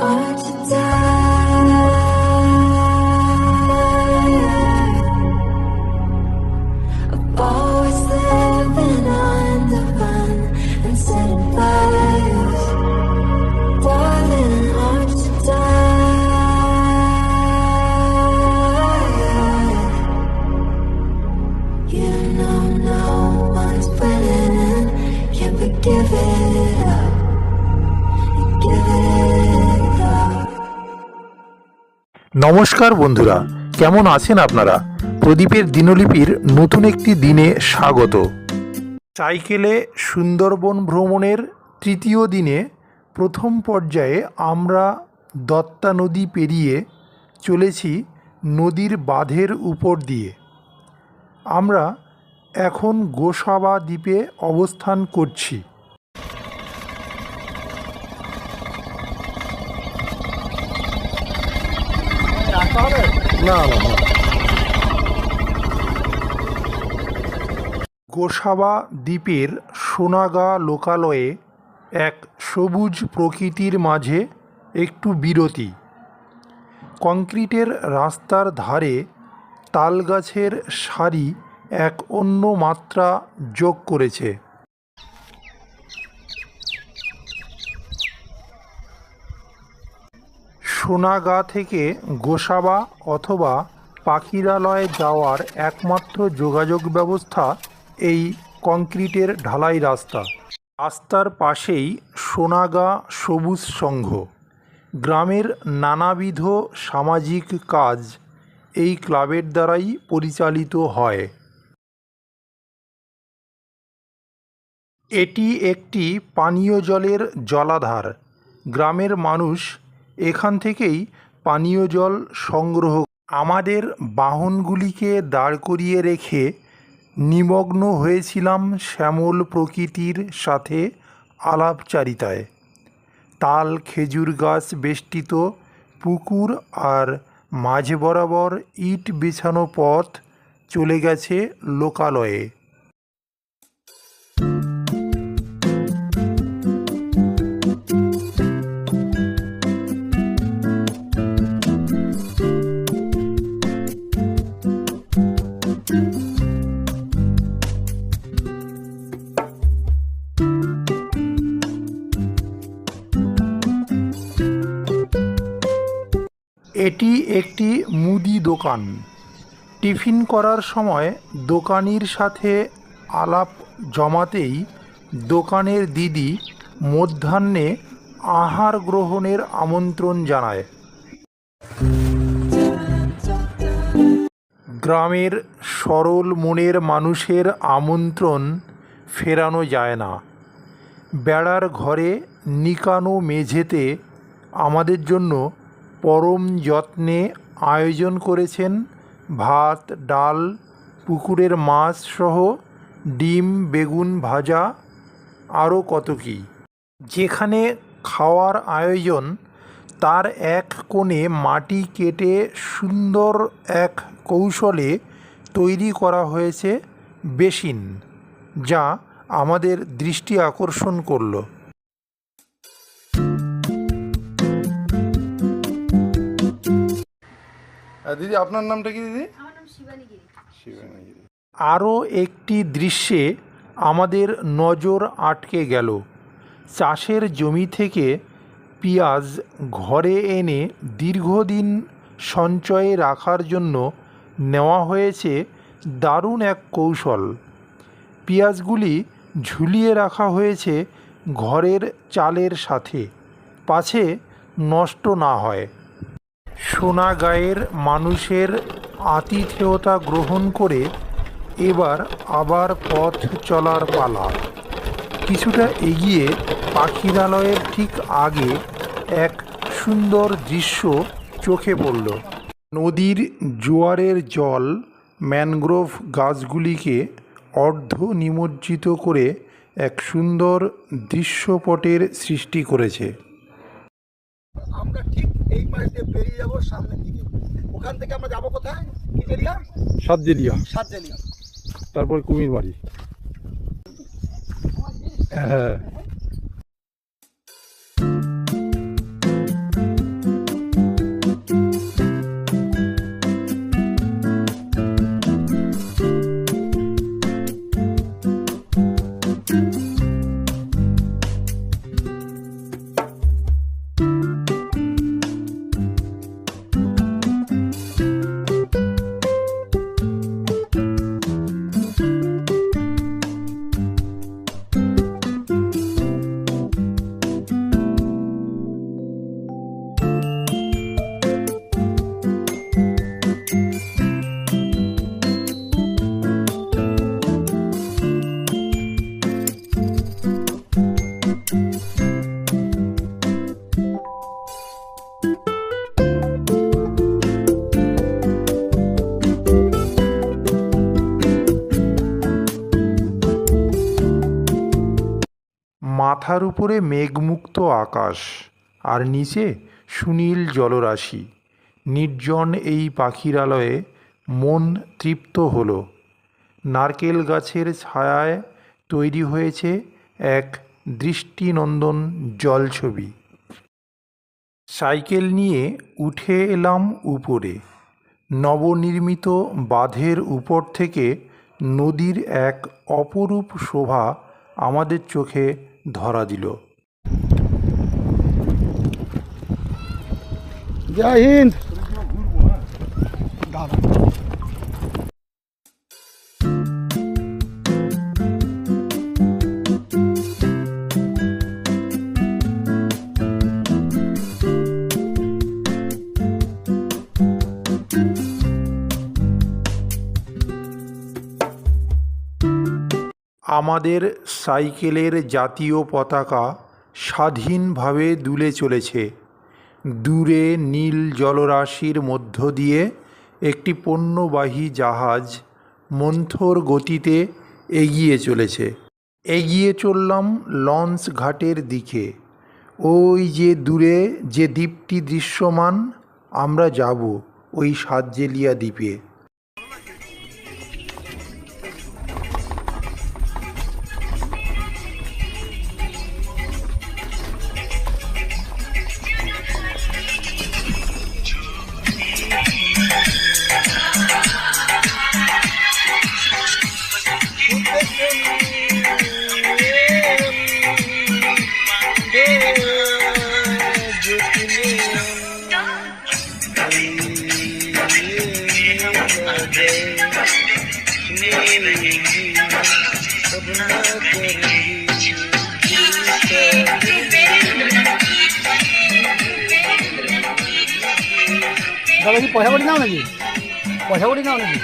want to die. I've always living on the run and setting fires. Darling, want to die. You know no one's winning. Can't forgive it up. Give it up. নমস্কার বন্ধুরা, কেমন আছেন আপনারা? প্রদীপের দিনলিপির নতুন একটি দিনে স্বাগত। সাইকেলে সুন্দরবন ভ্রমণের তৃতীয় দিনে প্রথম পর্যায়ে আমরা দত্তা নদী পেরিয়ে চলেছি নদীর বাঁধের উপর দিয়ে। আমরা এখন গোসাবা দ্বীপে অবস্থান করছি। গোসাবা দ্বীপের সোনাগা লোকালয়ে এক সবুজ প্রকৃতির মাঝে একটু বিরতি। কংক্রিটের রাস্তার ধারে তালগাছের সারি এক অন্য মাত্রা যোগ করেছে। সোনাগা থেকে গোসাবা অথবা পাখিরালয়ে যাওয়ার একমাত্র যোগাযোগ ব্যবস্থা এই কংক্রিটের ঢালাই রাস্তা। রাস্তার পাশেই সোনাগা সবুজ সংঘ। গ্রামের নানাবিধ সামাজিক কাজ এই ক্লাবের দ্বারাই পরিচালিত হয়। এটি একটি পানীয় জলের জলাধার। গ্রামের মানুষ এখান থেকেই পানীয় জল সংগ্রহ। আমাদের বাহনগুলিকে দাঁড় করিয়ে রেখে নিমগ্ন হয়েছিলাম শ্যামল প্রকৃতির সাথে আলাপচারিতায়। তাল খেজুর গাছ বেষ্টিত পুকুর আর মাঝ বরাবর ইট বিছানো পথ চলে গেছে লোকালয়ে। এটি একটি মুদি দোকান। টিফিন করার সময় দোকানির সাথে আলাপ জমাতেই দোকানের দিদি মধ্যাহ্নে আহার গ্রহণের আমন্ত্রণ জানায়। গ্রামের সরল মনের মানুষের আমন্ত্রণ ফেরানো যায় না। বেড়ার ঘরে নিকানো মেঝেতে আমাদের জন্য পরম যত্নে আয়োজন করেছেন ভাত, ডাল, পুকুরের মাছ সহ ডিম, বেগুন ভাজা, আরও কত কী। যেখানে খাওয়ার আয়োজন তার এক কোণে মাটি কেটে সুন্দর এক কৌশলে তৈরি করা হয়েছে বেসিন, যা আমাদের দৃষ্টি আকর্ষণ করল। দিদি, আপনার নামটা কি দিদি? আমার নাম শিবানী গিরি। শিবানী গিরি। আরও একটি দৃশ্যে আমাদের নজর আটকে গেল। চাষের জমি থেকে পেঁয়াজ ঘরে এনে দীর্ঘদিন সঞ্চয়ে রাখার জন্য নেওয়া হয়েছে দারুণ এক কৌশল। পেঁয়াজগুলি ঝুলিয়ে রাখা হয়েছে ঘরের চালের সাথে, পাছে নষ্ট না হয়। সোনাগাঁয়ের মানুষের আতিথেয়তা গ্রহণ করে এবার আবার পথ চলার পালা। কিছুটা এগিয়ে পাখিরালয়ের ঠিক আগে এক সুন্দর দৃশ্য চোখে পড়ল। নদীর জোয়ারের জল ম্যানগ্রোভ গাছগুলিকে অর্ধ নিমজ্জিত করে এক সুন্দর দৃশ্যপটের সৃষ্টি করেছে। আমরা ঠিক এই পাশ দিয়ে বেরিয়ে যাবো সামনের দিকে। ওখান থেকে আমরা যাবো কোথায়? কি এরিয়া? সাতজেলিয়া, সাতজেলিয়া। তারপর কুমিরমারি। হ্যাঁ। মাথার উপরে মেঘমুক্ত আকাশ আর নিচে সুনীল জলরাশি। নির্জন এই পাখিরালয়ে মন তৃপ্ত হলো। নারকেল গাছের ছায়ায় তৈরি হয়েছে এক দৃষ্টিনন্দন জলছবি। সাইকেল নিয়ে উঠে এলাম উপরে। নবনির্মিত বাঁধের উপর থেকে নদীর এক অপরূপ শোভা আমাদের চোখে ধরা দিল। জয় হিন্দ। আমাদের সাইকেলের জাতীয় পতাকা স্বাধীনভাবে দুলে চলেছে। দূরে নীল জলরাশির মধ্য দিয়ে একটি পণ্যবাহী জাহাজ মন্থর গতিতে এগিয়ে চলেছে। এগিয়ে চললাম লঞ্চ ঘাটের দিকে। ওই যে দূরে যে দ্বীপটি দৃশ্যমান, আমরা যাব ওই সাতজেলিয়া দ্বীপে। দাদা কি পয়সা করি নাও নাকি? পয়সা করি নাও নাকি?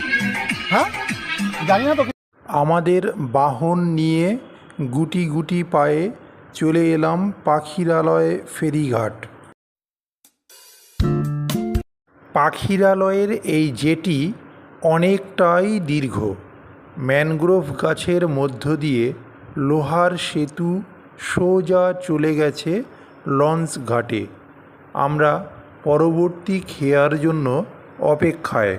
হ্যাঁ, জানি না তো। আমাদের বাহন নিয়ে গুটি গুটি পায়ে চলে এলাম পাখিরালয় ফেরিঘাট। পাখিরালয়ের এই জেটি অনেকটাই দীর্ঘ। ম্যানগ্রোভ গাছের মধ্য দিয়ে লোহার সেতু সোজা চলে গেছে লঞ্চ ঘাটে। আমরা পরবর্তী খেয়ার জন্য অপেক্ষায়।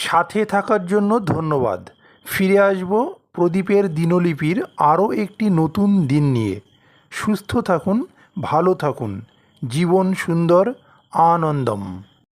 সাথে থাকার জন্য ধন্যবাদ। ফিরে আসব প্রদীপের দিনলিপির আরও একটি নতুন দিন নিয়ে। সুস্থ থাকুন, ভালো থাকুন। জীবন সুন্দর, আনন্দম।